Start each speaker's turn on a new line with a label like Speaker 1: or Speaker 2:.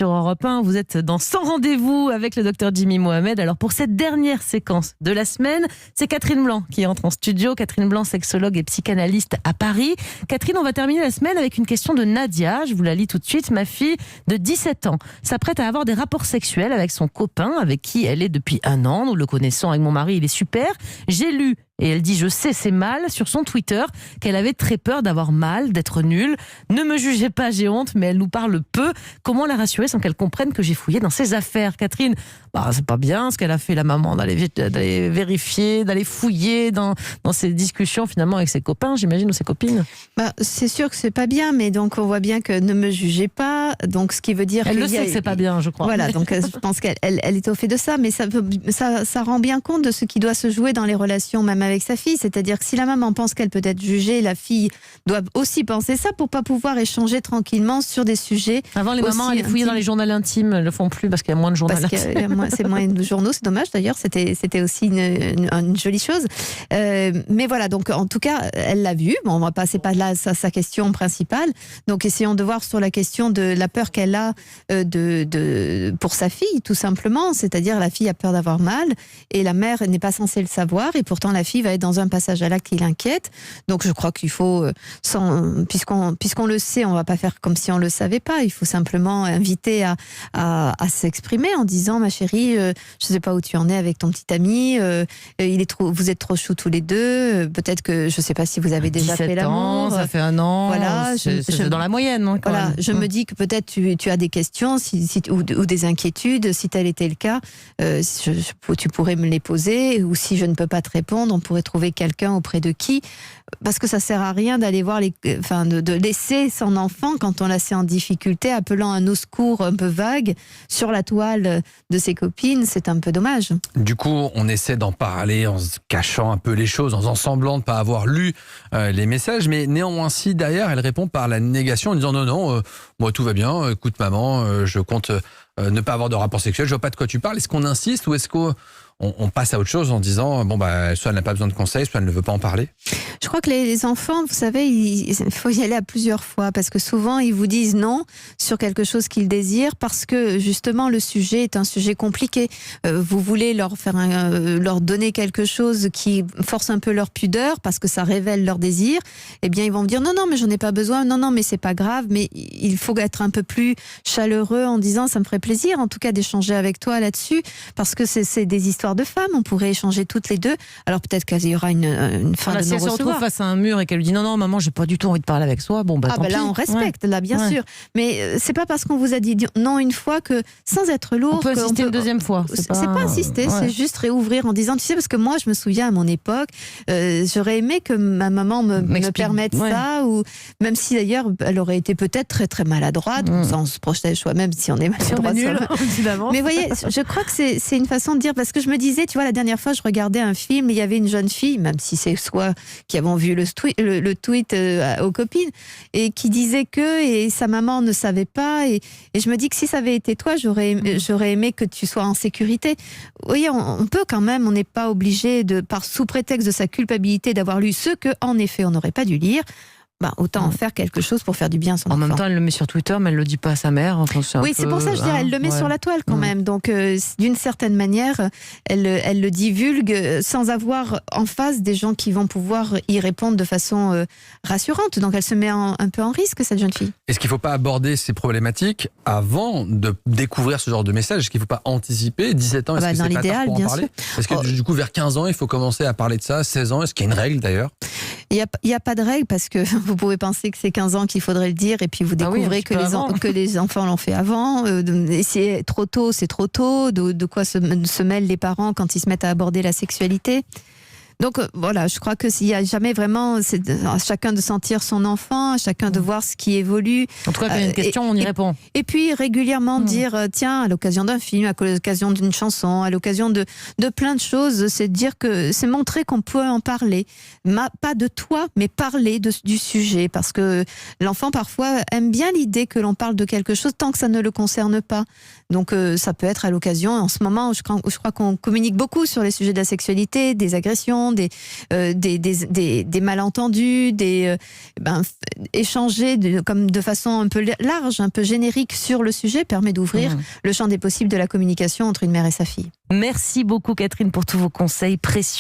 Speaker 1: Sur Europe 1, vous êtes dans 100 rendez-vous avec le docteur Jimmy Mohamed. Alors pour cette dernière séquence de la semaine, c'est Catherine Blanc qui entre en studio. Catherine Blanc, sexologue et psychanalyste à Paris. Catherine, on va terminer la semaine avec une question de Nadia. Je vous la lis tout de suite. Ma fille de 17 ans s'apprête à avoir des rapports sexuels avec son copain, avec qui elle est depuis 1 an. Nous le connaissons avec mon mari, il est super. J'ai lu, et elle dit « je sais, c'est mal » sur son Twitter, qu'elle avait très peur d'avoir mal, d'être nulle. Ne me jugez pas, j'ai honte, mais elle nous parle peu. Comment la rassurer sans qu'elle comprenne que j'ai fouillé dans ses affaires, Catherine? C'est pas bien ce qu'elle a fait, la maman, d'aller vérifier, d'aller fouiller dans ses discussions finalement avec ses copains, j'imagine, ou ses copines.
Speaker 2: C'est sûr que c'est pas bien, mais donc on voit bien que ne me jugez pas, donc ce qui veut dire...
Speaker 1: Elle le sait que c'est pas bien, je crois.
Speaker 2: Voilà, donc je pense qu'elle est au fait de ça, mais ça rend bien compte de ce qui doit se jouer dans les relations, même avec sa fille. C'est-à-dire que si la maman pense qu'elle peut être jugée, la fille doit aussi penser ça pour pas pouvoir échanger tranquillement sur des sujets.
Speaker 1: Avant, les mamans allaient fouiller dans les journaux intimes, elles le font plus parce qu'il y a moins de journaux intimes.
Speaker 2: C'est moins de journaux, c'est dommage d'ailleurs, c'était aussi une jolie chose. Mais voilà, donc en tout cas, elle l'a vu. Bon, c'est pas là sa question principale. Donc essayons de voir sur la question de la peur qu'elle a pour sa fille, tout simplement. C'est-à-dire la fille a peur d'avoir mal et la mère n'est pas censée le savoir et pourtant la fille va être dans un passage à l'acte qui l'inquiète. Donc je crois qu'il faut, puisqu'on le sait, on va pas faire comme si on le savait pas. Il faut simplement inviter à s'exprimer en disant « ma chérie, je sais pas où tu en es avec ton petit ami, vous êtes trop chou tous les deux, peut-être que je sais pas si vous avez déjà fait l'amour.
Speaker 1: Ça fait 1 an, voilà, c'est dans la moyenne. Hein,
Speaker 2: voilà,
Speaker 1: même.
Speaker 2: Je me dis que peut-être tu as des questions ou des inquiétudes, si tel était le cas, tu pourrais me les poser, ou si je ne peux pas te répondre, on pourrait trouver quelqu'un auprès de qui, parce que ça sert à rien d'aller voir de laisser son enfant quand on la sait en difficulté, appelant un au secours un peu vague sur la toile de ses copines, c'est un peu dommage.
Speaker 3: Du coup, on essaie d'en parler en se cachant un peu les choses, en faisant semblant de ne pas avoir lu les messages, mais néanmoins si derrière elle répond par la négation en disant non, moi tout va bien, écoute maman, je compte ne pas avoir de rapport sexuel, je vois pas de quoi tu parles. Est-ce qu'on insiste ou est-ce qu'on passe à autre chose en disant soit elle n'a pas besoin de conseils, soit elle ne veut pas en parler?
Speaker 2: Je crois que les enfants, vous savez, il faut y aller à plusieurs fois parce que souvent ils vous disent non sur quelque chose qu'ils désirent parce que justement le sujet est un sujet compliqué. Vous voulez leur donner quelque chose qui force un peu leur pudeur parce que ça révèle leur désir. Eh bien ils vont me dire non mais j'en ai pas besoin, non mais c'est pas grave, mais il faut être un peu plus chaleureux en disant ça me ferait plaisir en tout cas d'échanger avec toi là-dessus parce que c'est des histoires de femmes, on pourrait échanger toutes les deux. Alors peut-être qu'il y aura une fin de non-recevoir.
Speaker 1: Face à un mur et qu'elle lui dit non maman j'ai pas du tout envie de parler avec toi, tant pis.
Speaker 2: Là on respecte, là bien sûr, mais c'est pas parce qu'on vous a dit non une fois que sans être lourd
Speaker 1: on peut insister une deuxième fois,
Speaker 2: c'est pas insister, c'est juste réouvrir en disant tu sais, parce que moi je me souviens à mon époque j'aurais aimé que ma maman me permette ça, ou même si d'ailleurs elle aurait été peut-être très très maladroite, ça on se projetait soi-même si on est maladroit, mais vous voyez, je crois que c'est une façon de dire, parce que je me disais, tu vois, la dernière fois je regardais un film, il y avait une jeune fille, même si c'est soit qui avons vu le tweet aux copines, et qui disait et sa maman ne savait pas, et je me dis que si ça avait été toi, j'aurais aimé que tu sois en sécurité. Vous voyez, on peut quand même, on n'est pas obligé sous prétexte de sa culpabilité d'avoir lu ce que en effet on n'aurait pas dû lire. Autant en faire quelque chose pour faire du bien à son enfant.
Speaker 1: En même temps, elle le met sur Twitter, mais elle le dit pas à sa mère. Enfin,
Speaker 2: c'est pour ça que je dirais, elle le met sur la toile quand même. Donc, d'une certaine manière, elle le divulgue sans avoir en face des gens qui vont pouvoir y répondre de façon rassurante. Donc, elle se met un peu en risque, cette jeune fille.
Speaker 3: Est-ce qu'il ne faut pas aborder ces problématiques avant de découvrir ce genre de message? Est-ce qu'il ne faut pas anticiper? 17 ans, est-ce que c'est pas tard pour en parler? Est-ce que du coup, vers 15 ans, il faut commencer à parler de ça? 16 ans, est-ce qu'il y a une règle d'ailleurs?
Speaker 2: Il n'y a pas de règle, parce que vous pouvez penser que c'est 15 ans qu'il faudrait le dire, et puis vous découvrez que les enfants l'ont fait avant. Et c'est trop tôt, c'est trop tôt. De quoi se mêlent les parents quand ils se mettent à aborder la sexualité? Donc voilà, je crois que s'il n'y a jamais vraiment, c'est à chacun de sentir son enfant, à chacun de voir ce qui évolue.
Speaker 1: En tout cas, quand il y a une question, on y répond.
Speaker 2: Et puis régulièrement dire, tiens, à l'occasion d'un film, à l'occasion d'une chanson, à l'occasion de plein de choses, c'est dire que c'est montrer qu'on peut en parler. Pas de toi, mais parler du sujet. Parce que l'enfant, parfois, aime bien l'idée que l'on parle de quelque chose tant que ça ne le concerne pas. Donc ça peut être à l'occasion. En ce moment, je crois qu'on communique beaucoup sur les sujets de la sexualité, des agressions, discussions, des malentendus, échanger de façon un peu large, un peu générique sur le sujet permet d'ouvrir le champ des possibles de la communication entre une mère et sa fille.
Speaker 1: Merci beaucoup Catherine pour tous vos conseils précieux.